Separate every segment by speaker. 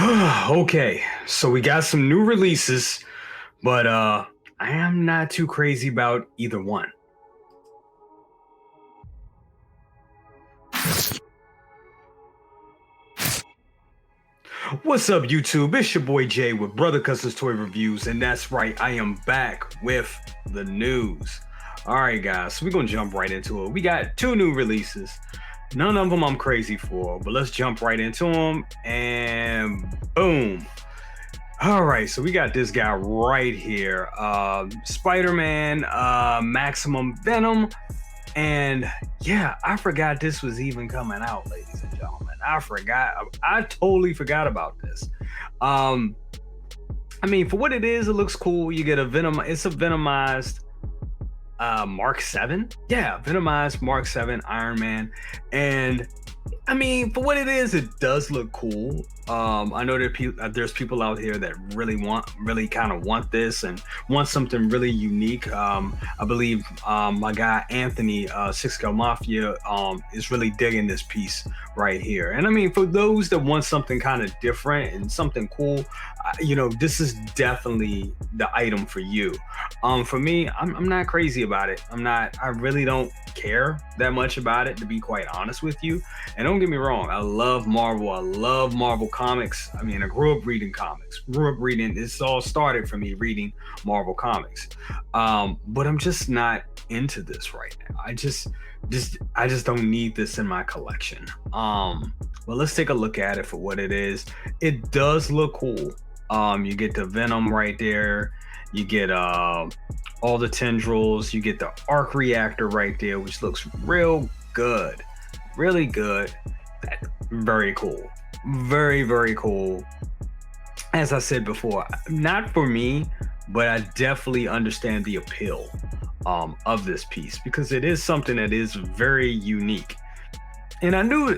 Speaker 1: Okay, so we got some new releases, but I am not too crazy about either one. What's up, YouTube? It's your boy Jay with Brother Cousins Toy Reviews, and that's right, I am back with the news. All right, guys, so we're gonna jump right into it. We got two new releases. None of them I'm crazy for, but let's jump right into them, and boom. All right, so we got this guy right here, Spider-Man, Maximum Venom, and yeah, I forgot this was even coming out, ladies and gentlemen. I totally forgot about this. Um, I mean, for what it is, it looks cool. You get a Venom. It's a Venomized Mark 7. Yeah, Venomized Mark 7 Iron Man, and I mean, for what it is, it does look cool. I know there's people out here that really kind of want this and want something really unique. I believe my guy Anthony, Six Gal Mafia, is really digging this piece right here. And I mean, for those that want something kind of different and something cool, this is definitely the item for you. For me, I'm not crazy about it. I really don't care that much about it, to be quite honest with you. And don't get me wrong, I love Marvel. I love Marvel comics. I mean, I grew up reading comics. This all started for me reading Marvel comics. But I'm just not into this right now. I just don't need this in my collection. Well, let's take a look at it for what it is. It does look cool. You get the Venom right there. You get all the tendrils. You get the arc reactor right there, which looks real good. Really good. Very cool. Very, very cool. As I said before, not for me, but I definitely understand the appeal of this piece, because it is something that is very unique. And I knew,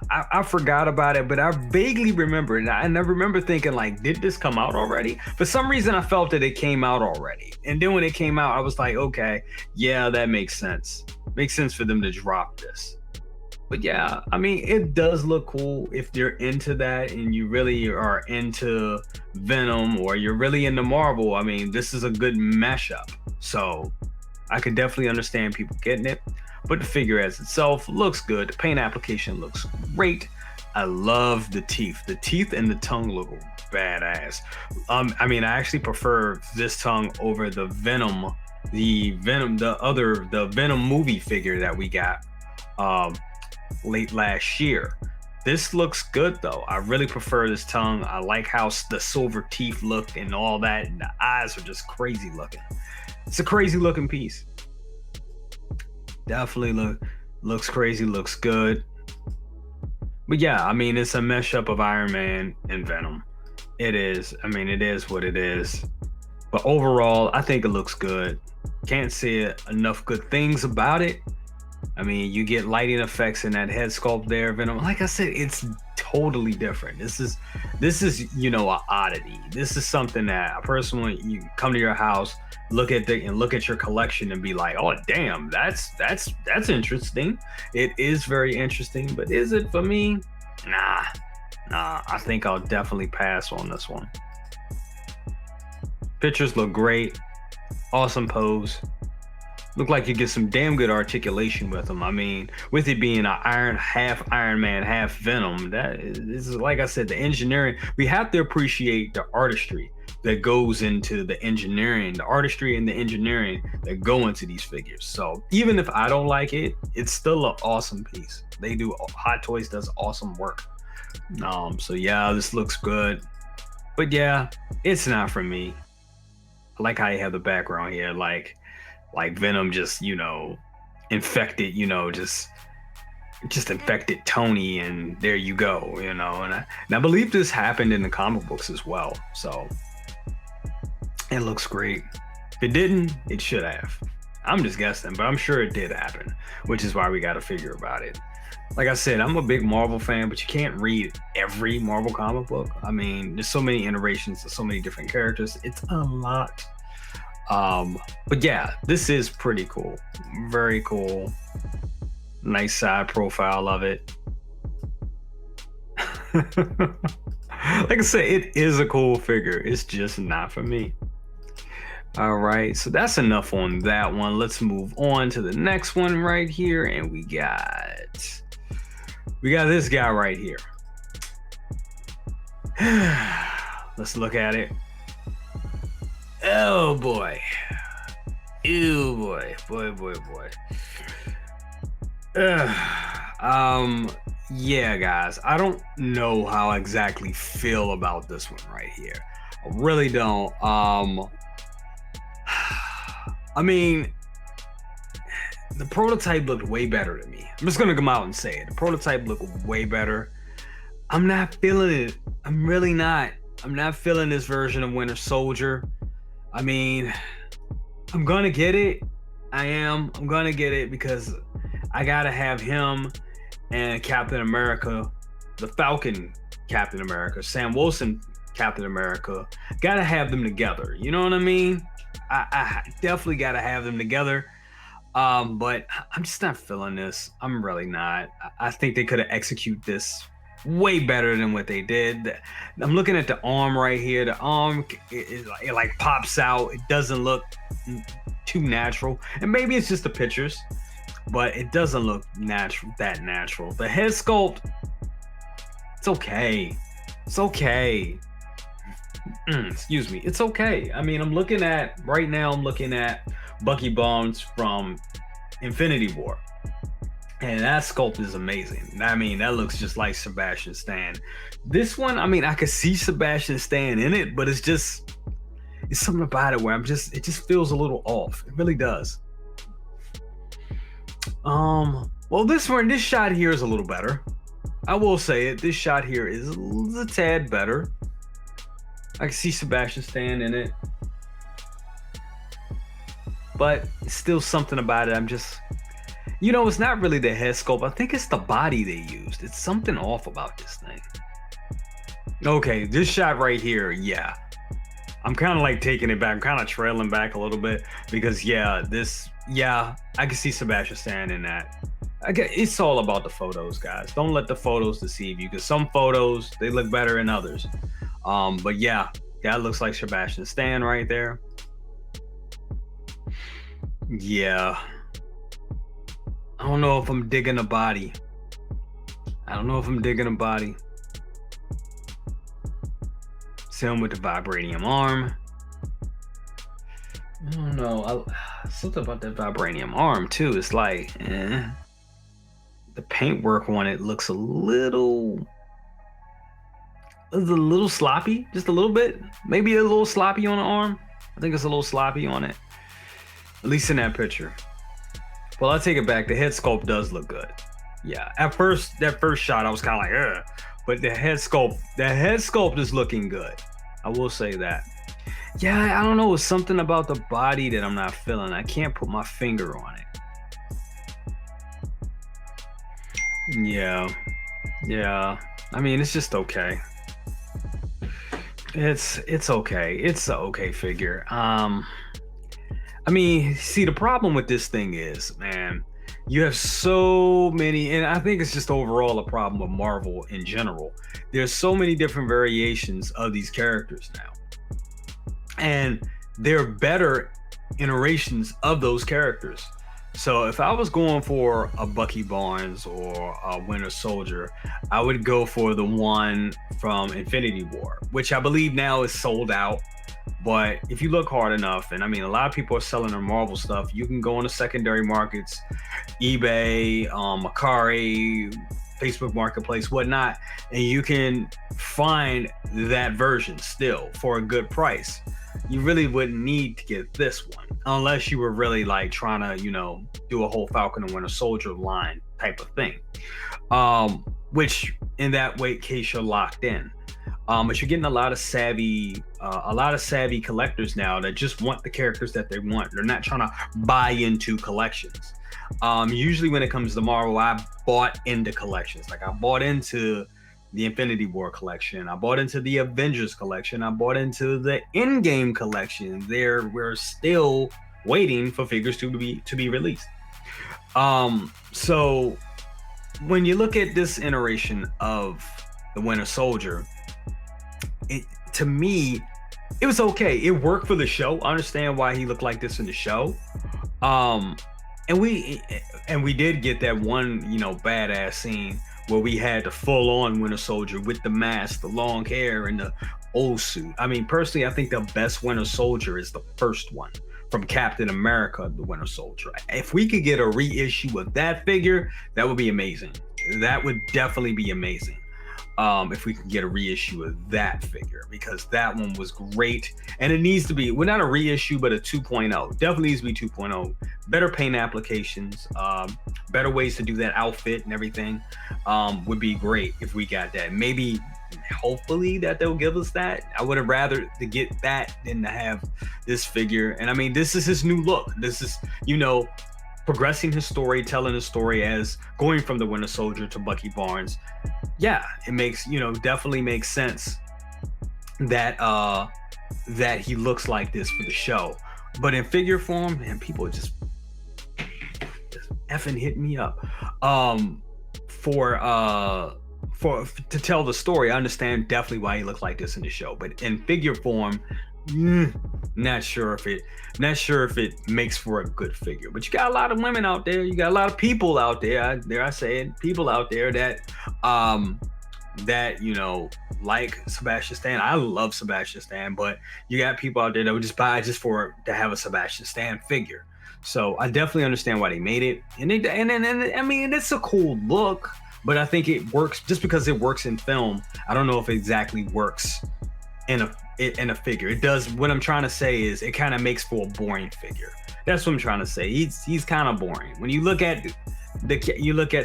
Speaker 1: I forgot about it, but I vaguely remember, and I never remember thinking, like, did this come out already? For some reason, I felt that it came out already. And then when it came out, I was like, okay, yeah, that makes sense. Makes sense for them to drop this. But yeah, I mean, it does look cool if you're into that and you really are into Venom, or you're really into Marvel. I mean, this is a good mashup. So I could definitely understand people getting it. But the figure as itself looks good. The paint application looks great. I love the teeth. The teeth and the tongue look badass. I mean, I actually prefer this tongue over the Venom, the Venom movie figure that we got late last year. This looks good though. I really prefer this tongue. I like how the silver teeth look and all that, and the eyes are just crazy looking. It's a crazy looking piece. Definitely looks crazy, looks good. But yeah, I mean, it's a mashup of Iron Man and Venom. It is. I mean, it is what it is. But overall, I think it looks good. Can't say enough good things about it. I mean, you get lighting effects in that head sculpt there, Venom. Like I said, it's totally different. This is an oddity. This is something that a person, when you come to your house, look at your collection and be like, oh damn, that's interesting. It is very interesting, but is it for me? Nah. I think I'll definitely pass on this one. Pictures look great. Awesome pose. Look like you get some damn good articulation with them. I mean, with it being half Iron Man, half Venom, that is, like I said, the engineering. We have to appreciate the artistry that goes into the engineering, the artistry and the engineering that go into these figures. So even if I don't like it, it's still an awesome piece. Hot Toys does awesome work. So yeah, this looks good. But yeah, it's not for me. I like how you have the background here, like Venom just, infected, just infected Tony, and there you go, and I believe this happened in the comic books as well. So it looks great. If it didn't, it should have. I'm just guessing, but I'm sure it did happen, which is why we got to figure about it. Like I said, I'm a big Marvel fan, but you can't read every Marvel comic book. I mean, there's so many iterations, there's so many different characters. It's a lot. But yeah, this is pretty cool. Very cool. Nice side profile of it. Like I said, it is a cool figure. It's just not for me. All right, so that's enough on that one. Let's move on to the next one right here, and we got this guy right here. Let's look at it. Oh boy. Ew boy. Boy. Yeah, guys, I don't know how I exactly feel about this one right here. I really don't. I mean, the prototype looked way better to me. I'm just gonna come out and say it. The prototype looked way better. I'm not feeling it. I'm really not. I'm not feeling this version of Winter Soldier. I mean, I'm gonna get it. I am. I'm gonna get it because I gotta have him and Captain America, the Falcon Captain America, Sam Wilson Captain America. Gotta have them together. You know what I mean? I definitely gotta have them together. But I'm just not feeling this. I'm really not. I think they could have executed this way better than what they did. I'm looking at the arm right here. The arm, it like pops out. It doesn't look too natural. And maybe it's just the pictures, but it doesn't look natural. The head sculpt, it's okay. It's okay. Excuse me. It's okay. I mean, I'm looking at Bucky Barnes from Infinity War. And that sculpt is amazing. I mean, that looks just like Sebastian Stan. This one, I mean, I could see Sebastian Stan in it, but it's something about it where it just feels a little off. It really does. Well, this shot here is a little better. I will say it. This shot here is a tad better. I can see Sebastian Stan in it. But it's still something about it. It's not really the head sculpt. I think it's the body they used. It's something off about this thing. Okay, this shot right here, yeah. I'm kind of like taking it back. I'm kind of trailing back a little bit because, I can see Sebastian Stan in that. It's all about the photos, guys. Don't let the photos deceive you because some photos, they look better than others. But yeah, that looks like Sebastian Stan right there. Yeah. I don't know if I'm digging the body. Same with the vibranium arm. I don't know. Something about that vibranium arm too. It's like, the paintwork on it looks a little sloppy, just a little bit. Maybe a little sloppy on the arm. I think it's a little sloppy on it, at least in that picture. Well, I'll take it back. The head sculpt does look good. Yeah, at first, that first shot, I was kind of like, ugh. But the head sculpt is looking good. I will say that. Yeah, I don't know. It's something about the body that I'm not feeling. I can't put my finger on it. Yeah. I mean, it's just okay. It's okay. It's an okay figure. I mean, see, the problem with this thing is, man, you have so many, and I think it's just overall a problem with Marvel in general. There's so many different variations of these characters now. And they're better iterations of those characters. So if I was going for a Bucky Barnes or a Winter Soldier, I would go for the one from Infinity War, which I believe now is sold out. But if you look hard enough, and I mean, a lot of people are selling their Marvel stuff, you can go on the secondary markets, eBay, Mercari, Facebook Marketplace, whatnot, and you can find that version still for a good price. You really wouldn't need to get this one unless you were really like trying to, do a whole Falcon and Winter Soldier line type of thing. Which in that case you're locked in. But you're getting a lot of savvy collectors now that just want the characters that they want. They're not trying to buy into collections. Usually when it comes to Marvel, I bought into collections. Like I bought into the Infinity War collection. I bought into the Avengers collection. I bought into the Endgame collection. We're still waiting for figures to be released. So when you look at this iteration of the Winter Soldier, it to me, it was okay. It worked for the show. I understand why he looked like this in the show. Um, and we did get that one, badass scene where we had the full on Winter Soldier with the mask, the long hair, and the old suit. I mean, personally, I think the best Winter Soldier is the first one from Captain America, the Winter Soldier. If we could get a reissue of that figure, that would be amazing. That would definitely be amazing. If we could get a reissue of that figure, because that one was great, and it needs to be, well, not a reissue, but a 2.0. Definitely needs to be 2.0. Better paint applications, better ways to do that outfit and everything, would be great if we got that. Maybe, hopefully, that they'll give us that. I would have rather to get that than to have this figure. And I mean, this is his new look. This is, progressing his story, telling his story as going from the Winter Soldier to Bucky Barnes. Yeah, it makes, definitely makes sense that that he looks like this for the show. But in figure form, man, people just effing hit me up. For to tell the story, I understand definitely why he looked like this in the show. But in figure form, not sure if it makes for a good figure. But you got a lot of women out there, you got a lot of people out there, people out there that like Sebastian Stan. I love Sebastian Stan, but you got people out there that would just buy just to have a Sebastian Stan figure. So I definitely understand why they made it, and I mean, it's a cool look, but I think it works just because it works in film. I don't know if it exactly works in a figure. It does. What I'm trying to say is it kind of makes for a boring figure. That's what I'm trying to say. He's kind of boring. When you look at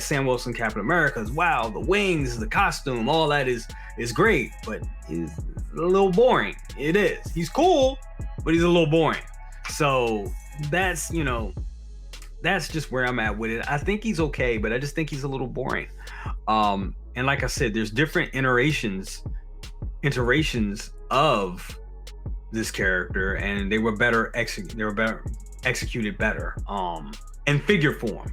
Speaker 1: Sam Wilson Captain America's, wow, the wings, the costume, all that is great, but he's a little boring. It is. He's cool, but he's a little boring. So that's just where I'm at with it. I think he's okay, but I just think he's a little boring. And like I said, there's different iterations of this character, and they were better executed better in figure form,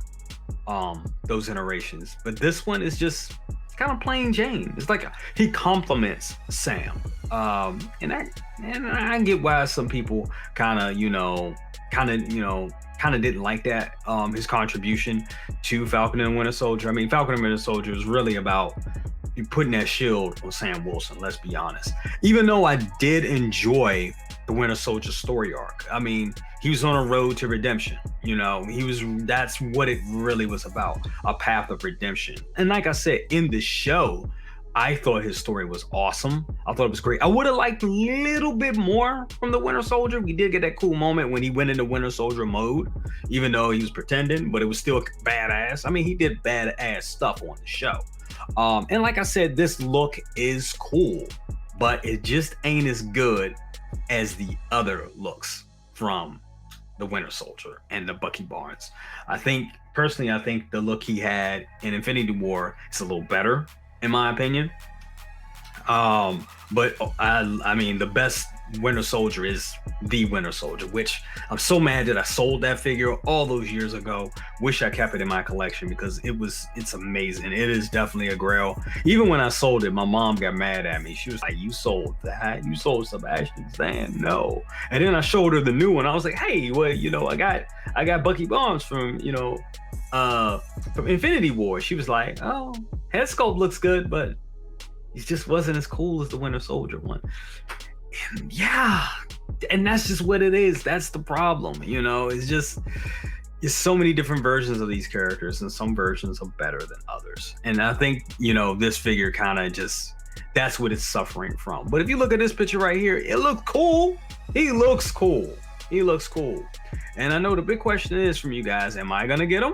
Speaker 1: those iterations. But this one is just kind of plain Jane. It's like he compliments Sam, and I get why some people kind of didn't like that, his contribution to Falcon and Winter Soldier. I mean, Falcon and Winter Soldier is really about putting that shield on Sam Wilson, let's be honest. Even though I did enjoy the Winter Soldier story arc. I mean, he was on a road to redemption. That's what it really was about, a path of redemption. And like I said, in the show, I thought his story was awesome. I thought it was great. I would have liked a little bit more from the Winter Soldier. We did get that cool moment when he went into Winter Soldier mode, even though he was pretending, but it was still badass. I mean, he did badass stuff on the show. And like I said, this look is cool, but it just ain't as good as the other looks from the Winter Soldier and the Bucky Barnes. I think the look he had in Infinity War is a little better, in my opinion. But I mean, the best Winter Soldier is the Winter Soldier, which I'm so mad that I sold that figure all those years ago. Wish I kept it in my collection because it's amazing. It is definitely a grail. Even when I sold it, my mom got mad at me. She was like, "You sold that? You sold Sebastian Stan? No." And then I showed her the new one. I was like, "Hey, well, I got Bucky Barnes from Infinity War." She was like, "Oh, head sculpt looks good, but it just wasn't as cool as the Winter Soldier one." And yeah, and that's just what it is. That's the problem. It's so many different versions of these characters, and some versions are better than others. And I think, this figure kind of that's what it's suffering from. But if you look at this picture right here, it looks cool. He looks cool. And I know the big question is from you guys, am I going to get him?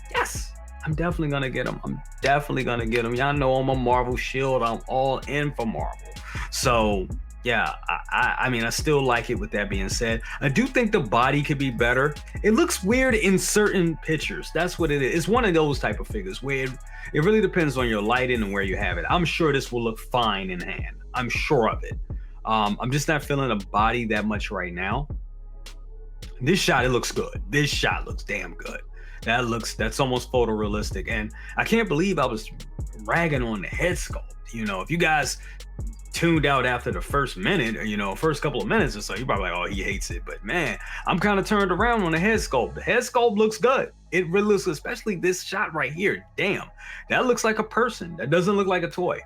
Speaker 1: Yes. I'm definitely going to get him. Y'all know I'm a Marvel shield. I'm all in for Marvel. So, yeah, I mean, I still like it. With that being said, I do think the body could be better. It looks weird in certain pictures. That's what it is. It's one of those type of figures where it really depends on your lighting and where you have it. I'm sure this will look fine in hand. I'm sure of it. I'm just not feeling the body that much right now. This shot, it looks good. This shot looks damn good. That's almost photorealistic. And I can't believe I was ragging on the head sculpt. If you guys tuned out after the first minute, or first couple of minutes or so, you're probably like, oh, he hates it. But man, I'm kind of turned around on the head sculpt. The head sculpt looks good. It really looks, especially this shot right here. Damn, that looks like a person. That doesn't look like a toy.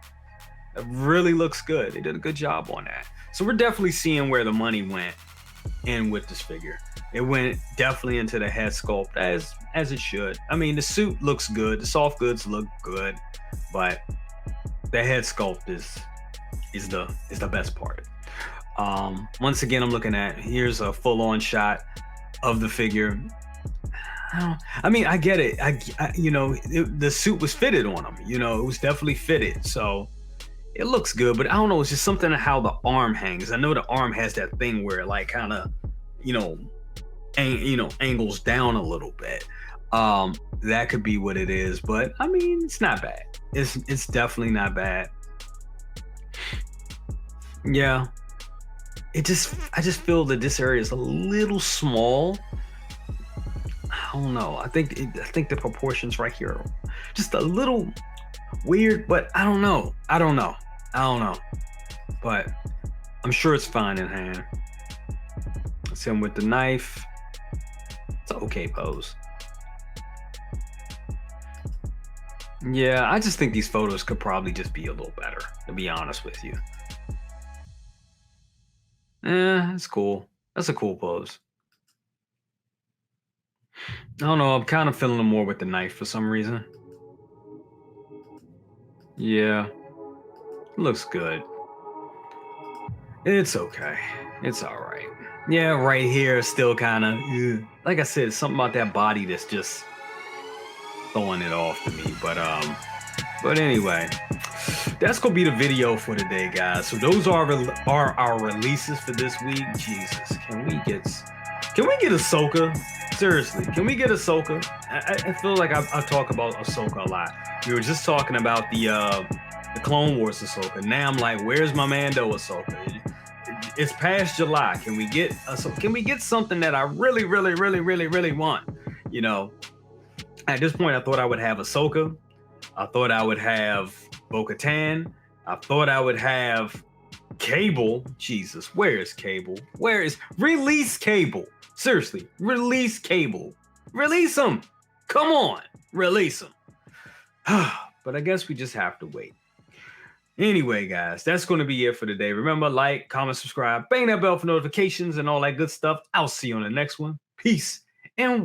Speaker 1: That really looks good. They did a good job on that. So we're definitely seeing where the money went in with this figure. It went definitely into the head sculpt as it should. I mean, the suit looks good. The soft goods look good, but the head sculpt is the best part. Once again, I'm looking at, here's a full-on shot of the figure. I mean, I get it. The suit was fitted on him. It was definitely fitted. So it looks good, but I don't know. It's just something how the arm hangs. I know the arm has that thing where it like kind of, angles down a little bit. That could be what it is, but I mean, it's not bad. It's definitely not bad. Yeah. I just feel that this area is a little small. I don't know. I think the proportions right here are just a little weird, but I don't know. But I'm sure it's fine in hand. It's him with the knife. It's an okay pose. Yeah, I just think these photos could probably just be a little better, to be honest with you. It's cool. That's a cool pose. I don't know. I'm kind of feeling more with the knife for some reason. Yeah, looks good. It's okay. It's all right. Yeah, right here, still kind of, like I said, something about that body that's just throwing it off to me. But anyway, that's gonna be the video for today, guys. So those are our releases for this week. Jesus, can we get Ahsoka? Seriously, can we get Ahsoka? I feel like I talk about Ahsoka a lot. We were just talking about the Clone Wars Ahsoka. Now I'm like, where's my Mando Ahsoka? It's past July. Can we get something that I really, really, really, really, really want? At this point, I thought I would have Ahsoka. I thought I would have Bo-Katan. I thought I would have Cable. Jesus, where is Cable? Release Cable? Seriously, release Cable. Release him. Come on, release him. But I guess we just have to wait. Anyway, guys, that's going to be it for today. Remember, like, comment, subscribe, bang that bell for notifications and all that good stuff. I'll see you on the next one. Peace and